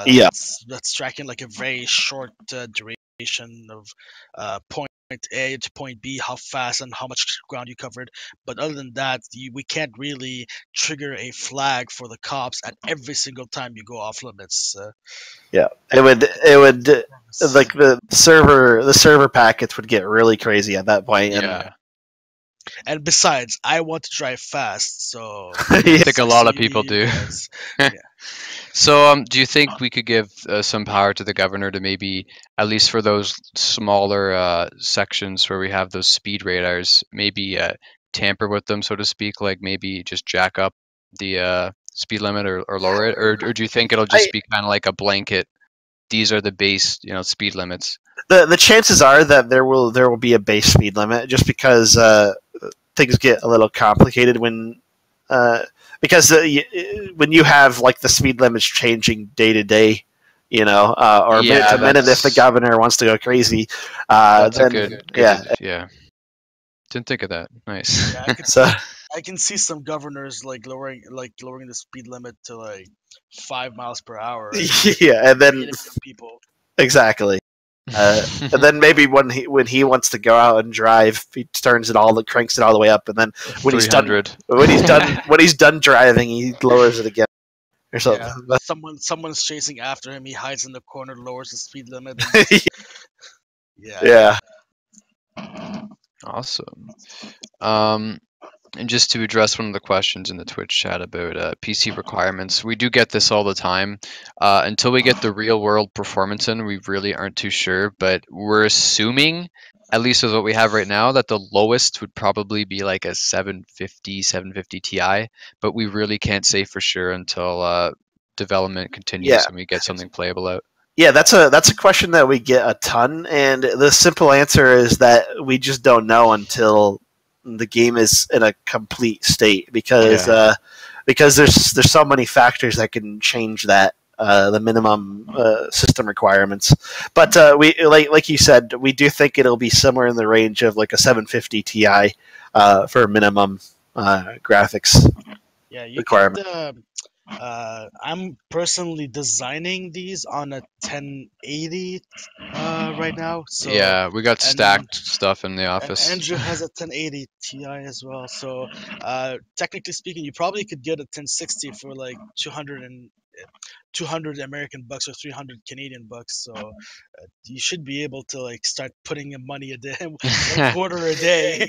Yeah, that's tracking like a very short duration of point A to point B, how fast and how much ground you covered. But other than that, we can't really trigger a flag for the cops at every single time you go off limits. yeah. It would like the server packets would get really crazy at that point, and Yeah. And besides, I want to drive fast, so I yeah, think a lot of see people you do. guys. Yeah. So, do you think we could give some power to the governor to maybe, at least for those smaller sections where we have those speed radars, maybe tamper with them, so to speak, like maybe just jack up the speed limit, or lower it, or do you think it'll I just be kind of like a blanket? These are the base, speed limits. the chances are that there will be a base speed limit just because things get a little complicated uh, because when you have like the speed limits changing day to day, or minute Yeah, to minute if the that's governor wants to go crazy, that's a then good, yeah. yeah. Didn't think of that. Nice. Yeah, I could So see I can see some governors lowering the speed limit to like 5 miles per hour and yeah, and then hitting people. exactly. And then maybe when he wants to go out and drive, he cranks it all the way up, and then when he's done 300. when he's done driving, he lowers it again or something. Yeah, someone's chasing after him. He hides in the corner, lowers the speed limit, and But Yeah. Yeah. Awesome. Um, and just to address one of the questions in the Twitch chat about PC requirements, we do get this all the time. Until we get the real world performance in, we really aren't too sure, but we're assuming, at least with what we have right now, that the lowest would probably be like a 750 Ti, but we really can't say for sure until development Yeah. continues and we get something playable out. Yeah, that's a question that we get a ton, and the simple answer is that we just don't know until the game is in a complete state because Yeah. because there's so many factors that can change that the minimum system requirements. But we like you said, we do think it'll be somewhere in the range of like a 750 Ti for minimum graphics Yeah, you could. requirement. I'm personally designing these on a 1080 right now. So, Yeah, we got and stacked stuff in the office. Andrew has a 1080 Ti as well. So, technically speaking, you probably could get a 1060 for like 200 American bucks or 300 Canadian bucks. So, you should be able to like start putting in money a day, 1 quarter a day.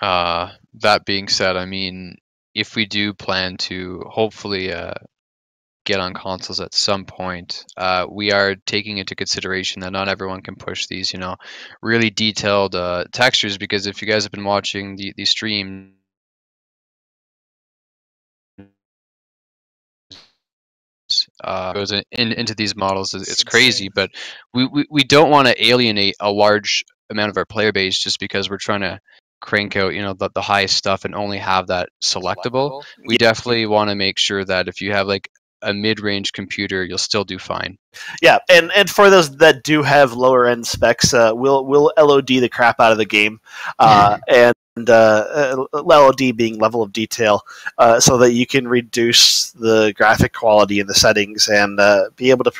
That being said, I mean, if we do plan to hopefully get on consoles at some point, we are taking into consideration that not everyone can push these, really detailed textures. Because if you guys have been watching the streams, goes into these models, It's it's crazy. insane. But we don't want to alienate a large amount of our player base just because we're trying to crank out the highest stuff and only have that selectable. We definitely want to make sure that if you have like a mid-range computer, you'll still do fine. Yeah, and for those that do have lower end specs, we'll LOD the crap out of the game, and LOD being level of detail, so that you can reduce the graphic quality in the settings and be able to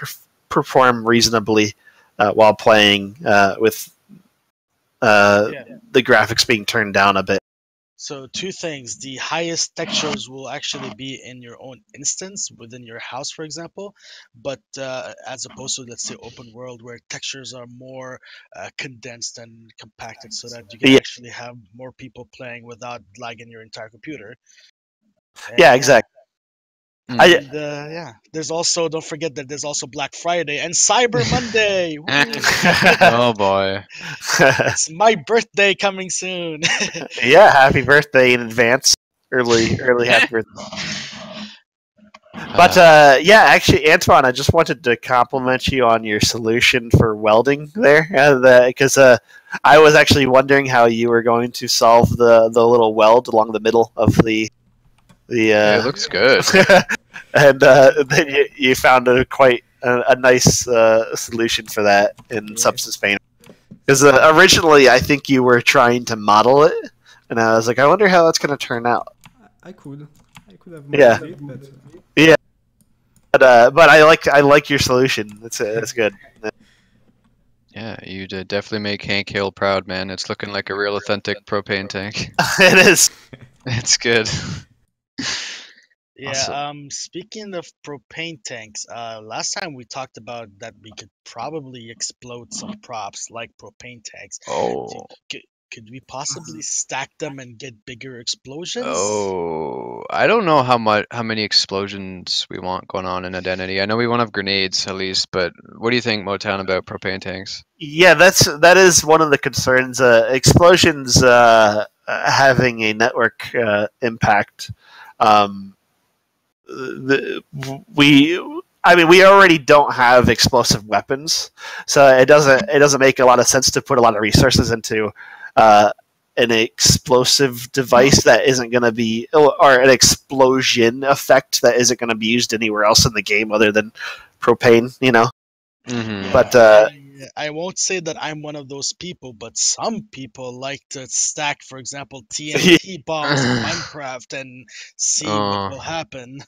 perform reasonably while playing with Yeah. the graphics being turned down a bit. So two things: the highest textures will actually be in your own instance within your house, for example, but as opposed to, let's say, open world where textures are more condensed and compacted, so that you can Yeah, actually have more people playing without lagging your entire computer. yeah, And yeah, exactly. I and yeah, there's also, don't forget that there's also Black Friday and Cyber Monday. Woo! Oh boy. It's my birthday coming soon. Yeah, happy birthday in advance. Early happy birthday. But yeah, actually, Antoine, I just wanted to compliment you on your solution for welding there, because I was actually wondering how you were going to solve the little weld along the middle of the It looks good. and then you found a nice solution for that in Yeah, Substance Painter. Because originally, I think you were trying to model it, and I was like, I wonder how that's going to turn out. I could. I could have Yeah, modeled it, but yeah. But I like your solution. That's good. Yeah, you did definitely make Hank Hill proud, man. It's looking like a real authentic propane tank. It is. It's good. Yeah, Awesome. speaking of propane tanks, last time we talked about that we could probably explode some props like propane tanks. Do, Oh, could we possibly stack them and get bigger explosions? I don't know how many explosions we want going on in Identity. I know we want to have grenades at least, but what do you think, Motown, about propane tanks? Yeah, that is one of the concerns. Explosions having a network impact. Um, the, we I mean, we already don't have explosive weapons, so it doesn't make a lot of sense to put a lot of resources into an explosive device that isn't going to be, or an explosion effect that isn't going to be used anywhere else in the game other than propane. Mm-hmm. But Yeah, I won't say that I'm one of those people, but some people like to stack, for example, TNT bombs in Minecraft and see what uh, will happen.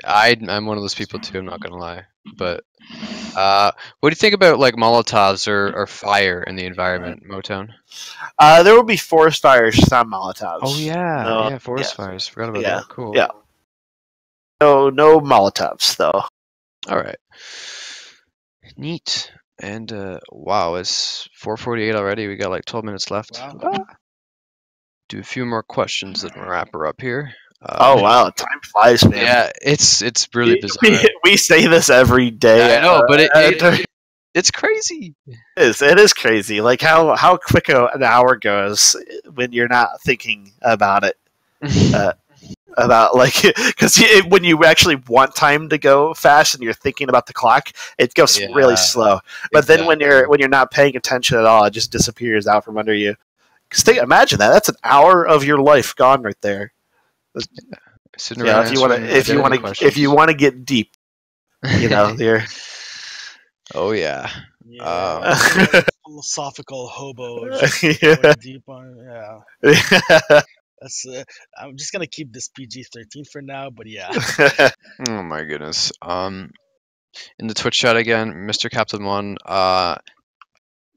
I'm one of those people too. I'm not gonna lie, but what do you think about like Molotovs or fire in the environment, Motown? there will be forest fires, not Oh Molotovs. yeah, No, yeah, yeah, forest fires. Forgot about yeah, that. Cool. yeah. No Molotovs though. All right. Neat. And wow, it's 4:48 already. We got like 12 minutes left. Wow. Do a few more questions, then we'll wrap her up here. Oh wow, time flies, man. Yeah, it's really We, bizarre. we say this every day. Yeah, I know, but it it's crazy. is crazy. Like how quick an hour goes when you're not thinking about it. About like because when you actually want time to go fast and you're thinking about the clock, it goes really Yeah, slow. But then when exactly. you're not paying attention at all, it just disappears out from under you. Because imagine that's an hour of your life gone right there. Sitting Yeah, around if you want answering to, identity if you questions. want to get deep, you're. Oh yeah. Yeah, Um, we're like a philosophical hobo, just going deep on. Yeah, that's. I'm just gonna keep this PG-13 for now, but yeah. oh my goodness. In the Twitch chat again, Mr. Captain One.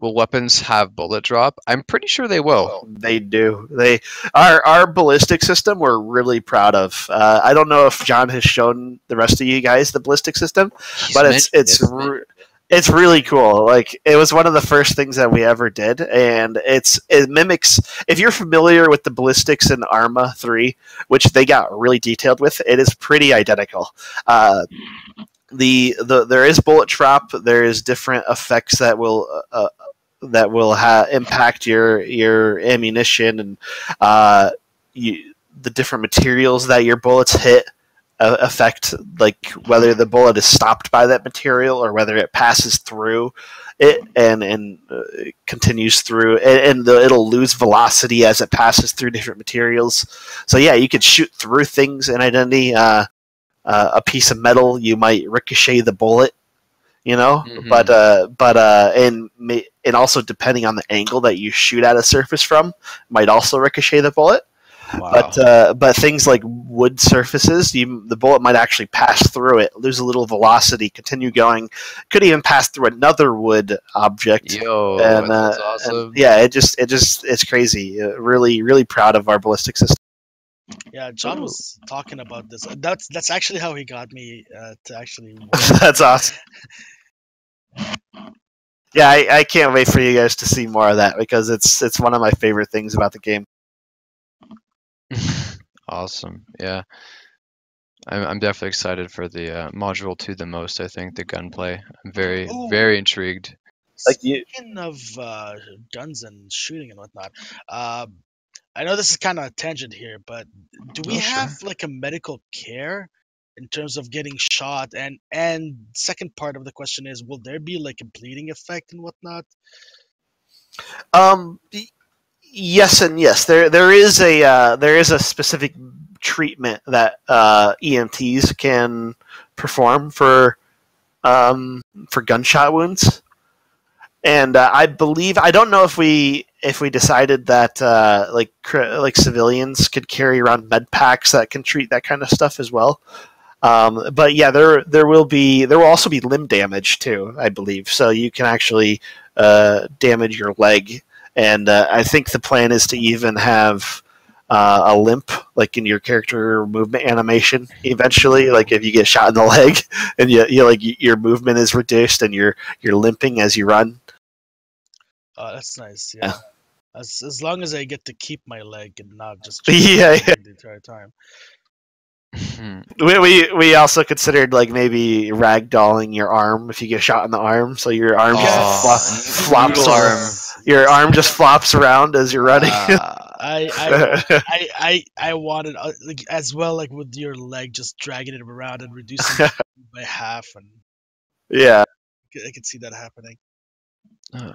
Will weapons have bullet drop? I'm pretty sure they will. They do. They our ballistic system. We're really proud of. I don't know if John has shown the rest of you guys the ballistic system, He's but mentioned it. it's really cool. Like it was one of the first things that we ever did, and it mimics. If you're familiar with the ballistics in Arma 3, which they got really detailed with, it is pretty identical. There is bullet drop. There is different effects that will impact your ammunition and the different materials that your bullets hit affect like whether the bullet is stopped by that material or whether it passes through it and continues through it'll lose velocity as it passes through different materials. So yeah, you could shoot through things in Identity. A piece of metal, you might ricochet the bullet, but Mhm. and also depending on the angle that you shoot at a surface from, might also ricochet the bullet. Wow. But things like wood surfaces, the bullet might actually pass through it, lose a little velocity, continue going, could even pass through another wood object. Yo, that's And awesome. yeah, it's crazy. Really proud of our ballistic system. Yeah, John was talking about this. That's actually how he got me to actually work. That's awesome. Yeah, I can't wait for you guys to see more of that because it's one of my favorite things about the game. Awesome. Yeah. I'm definitely excited for the module 2 the most, I think, the gunplay. I'm very, Oh, very intrigued. Like you, speaking of guns and shooting and whatnot, I know this is kind of a tangent here, but do we Oh, have sure. like a medical care in terms of getting shot? And second part of the question is, will there be like a bleeding effect and whatnot? um, yes and yes. There is a specific treatment that EMTs can perform for gunshot wounds, and I believe I don't know if we decided that like civilians could carry around med packs that can treat that kind of stuff as well. But yeah, there will also be limb damage too, I believe. So you can actually damage your leg, and I think the plan is to even have a limp, like in your character movement animation. Eventually, like if you get shot in the leg, and you like your movement is reduced, and you're limping as you run. Oh, that's nice. Yeah, Yeah, as long as I get to keep my leg and not just yeah. the entire time. We also considered like maybe ragdolling your arm if you get shot in the arm, so your arm just Yes, flops noodle arm. yes, your yes. arm just flops around as you're running. I wanted like as well, like with your leg, just dragging it around and reducing it by half, and Yeah. I could see that happening. Oh,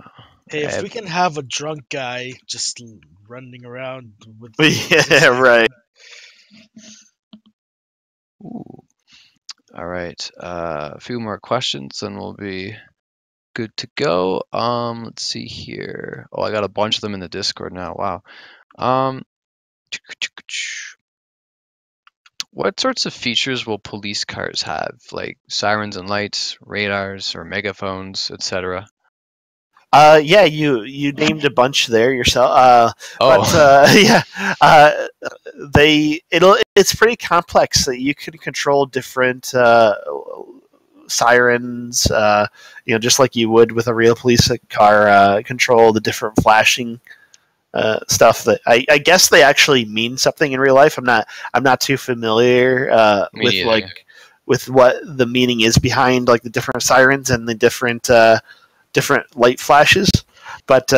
Hey, if eh, we can have a drunk guy just running around with Yeah, right. ooh. All right. A few more questions, and we'll be good to go. Let's see here. Oh, I got a bunch of them in the Discord now. Wow. Um, what sorts of features will police cars have? Like sirens and lights, radars, or megaphones, etc. Yeah, you named a bunch there yourself. But Oh. yeah, it's pretty complex. You can control different sirens, just like you would with a real police car, control the different flashing stuff that I guess they actually mean something in real life. I'm not too familiar Me with neither. with what the meaning is behind like the different sirens and the different light flashes. But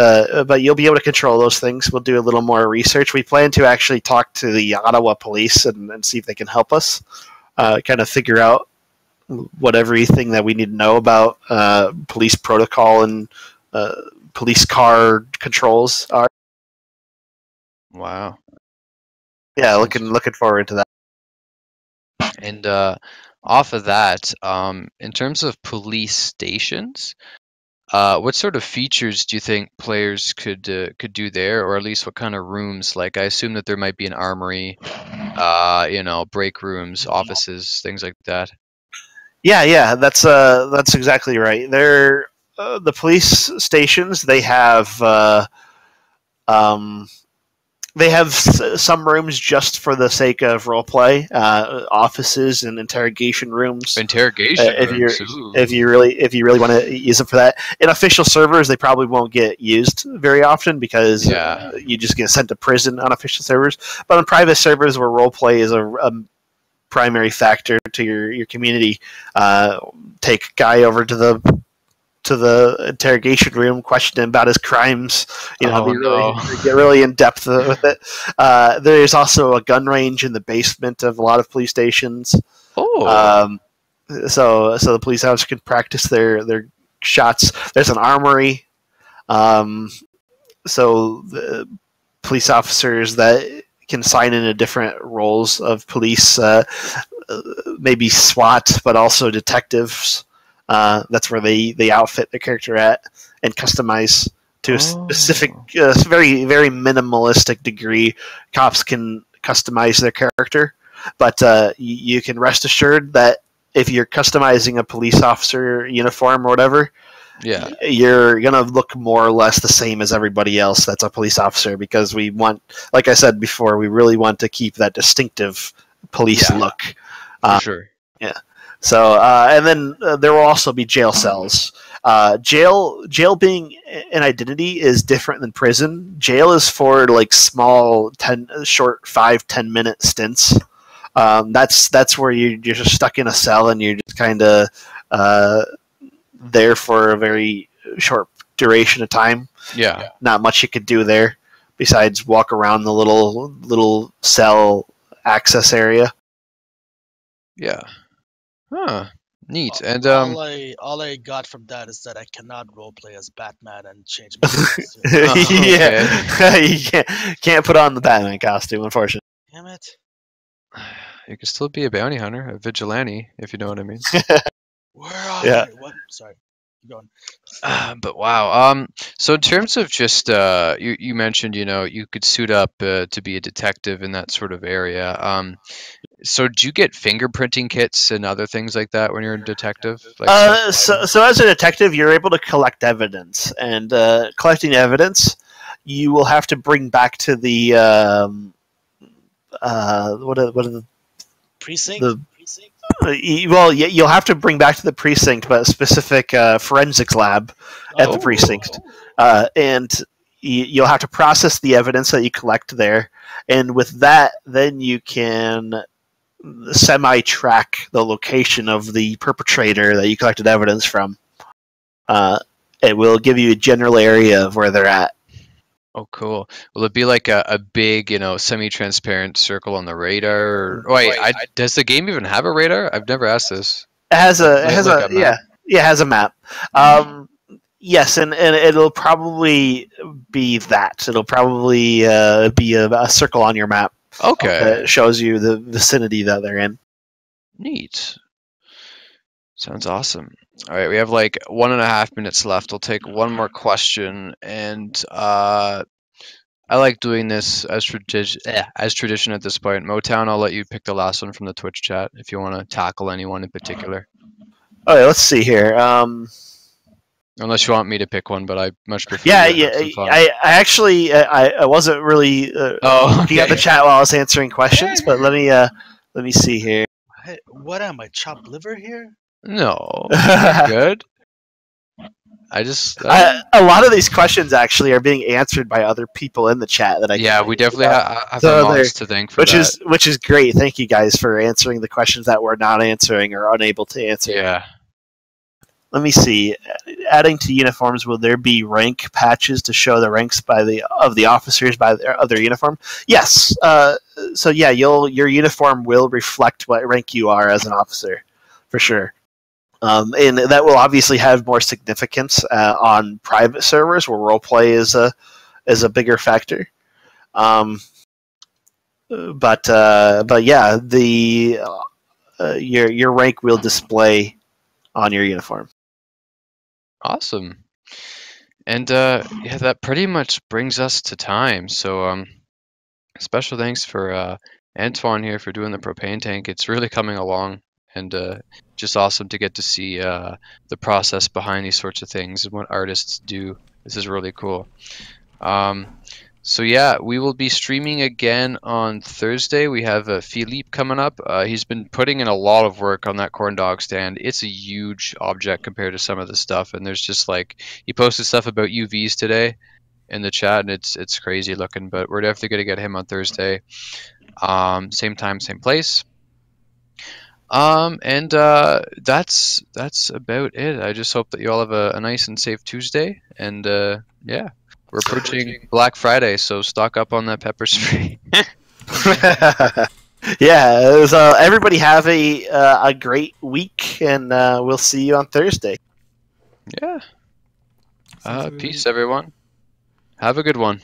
you'll be able to control those things. We'll do a little more research. We plan to actually talk to the Ottawa police and see if they can help us kind of figure out what everything that we need to know about police protocol and police car controls are. Wow. Yeah, Sounds looking forward to that. And off of that, in terms of police stations, what sort of features do you think players could do there, or at least what kind of rooms? Like, I assume that there might be an armory, break rooms, offices, things like that. Yeah, that's exactly right. They're the police stations. Um, they have some rooms just for the sake of roleplay, offices and interrogation rooms. Interrogation If rooms. you're Ooh. if you really want to use them for that, in official servers they probably won't get used very often because Yeah. you just get sent to prison on official servers. But on private servers where roleplay is a primary factor to your community, take guy over to the interrogation room, question him about his crimes. Oh no. Get really in depth with it. There is also a gun range in the basement of a lot of police stations. Oh. Um, so the police officers can practice their shots. There's an armory. So the police officers that can sign into different roles of police, maybe SWAT, but also detectives. That's where they outfit their character at and customize to a specific, very very minimalistic degree. Cops can customize their character, but you can rest assured that if you're customizing a police officer uniform or whatever, Yeah. you're gonna look more or less the same as everybody else that's a police officer because we want, like I said before, we really want to keep that distinctive police Yeah. look. For sure. Yeah. So, and then there will also be jail cells. Jail being an identity is different than prison. Jail is for like small, short 5-10 minute stints. That's where you're just stuck in a cell and you're just kind of there for a very short duration of time. Yeah. Not much you could do there besides walk around the little cell access area. Yeah. Huh. Neat. And All I got from that is that I cannot roleplay as Batman and change my costume. Yeah, you can't put on the Batman costume, unfortunately. Damn it! you can still be a bounty hunter, a vigilante, if you know what I mean. Where are Yeah. they? What? Sorry. Keep going. But wow. So in terms of just you mentioned, you could suit up to be a detective in that sort of area. So do you get fingerprinting kits and other things like that when you're a detective? Like So as a detective, you're able to collect evidence, and collecting evidence, you will have to bring back to the what are the Precinct. the well, you'll have to bring back to the precinct, but a specific forensics lab at the Oh. precinct, and you'll have to process the evidence that you collect there, and with that, then you can semi-track the location of the perpetrator that you collected evidence from. It will give you a general area of where they're at. Oh, cool. Will it be like a big, semi-transparent circle on the radar? Wait, does the game even have a radar? I've never asked this. It has Like a map? it has a map. Yes, and it'll probably be that. It'll probably be a circle on your map Okay. that shows you the vicinity that they're in. Neat. Sounds awesome. All right, we have like 1.5 minutes left. I'll take one more question, and I like doing this as tradition at this point. Motown, I'll let you pick the last one from the Twitch chat if you want to tackle anyone in particular. Okay, let's see here. Unless you want me to pick one, but I much prefer. Yeah, you to yeah. have some fun. I actually I wasn't really looking at the chat while I was answering questions, but let me see here. What am I? Chopped liver here? No, you're good. I just A lot of these questions actually are being answered by other people in the chat that I yeah, can we definitely have our so they're mods to thank for that. which is great. Thank you guys for answering the questions that we're not answering or unable to answer. Yeah. Let me see. Adding to uniforms, will there be rank patches to show the ranks of the officers by their uniform? Yes. So yeah, your uniform will reflect what rank you are as an officer, for sure. And that will obviously have more significance on private servers where roleplay is a bigger factor. But yeah, the your rank will display on your uniform. Awesome. And yeah, that pretty much brings us to time. So special thanks for Antoine here for doing the propane tank. It's really coming along, and just awesome to get to see the process behind these sorts of things and what artists do. This is really cool. So yeah, we will be streaming again on Thursday. We have Philippe coming up. He's been putting in a lot of work on that corn dog stand. It's a huge object compared to some of the stuff, and there's just like he posted stuff about UVs today in the chat, and it's crazy looking. But we're definitely gonna get him on Thursday. Same time, same place. And that's about it. I just hope that you all have a nice and safe Tuesday. And yeah, we're approaching Black Friday, so stock up on that pepper spray. Yeah. So everybody have a great week, and we'll see you on Thursday. Yeah. Thanks, everybody. Peace, everyone. Have a good one.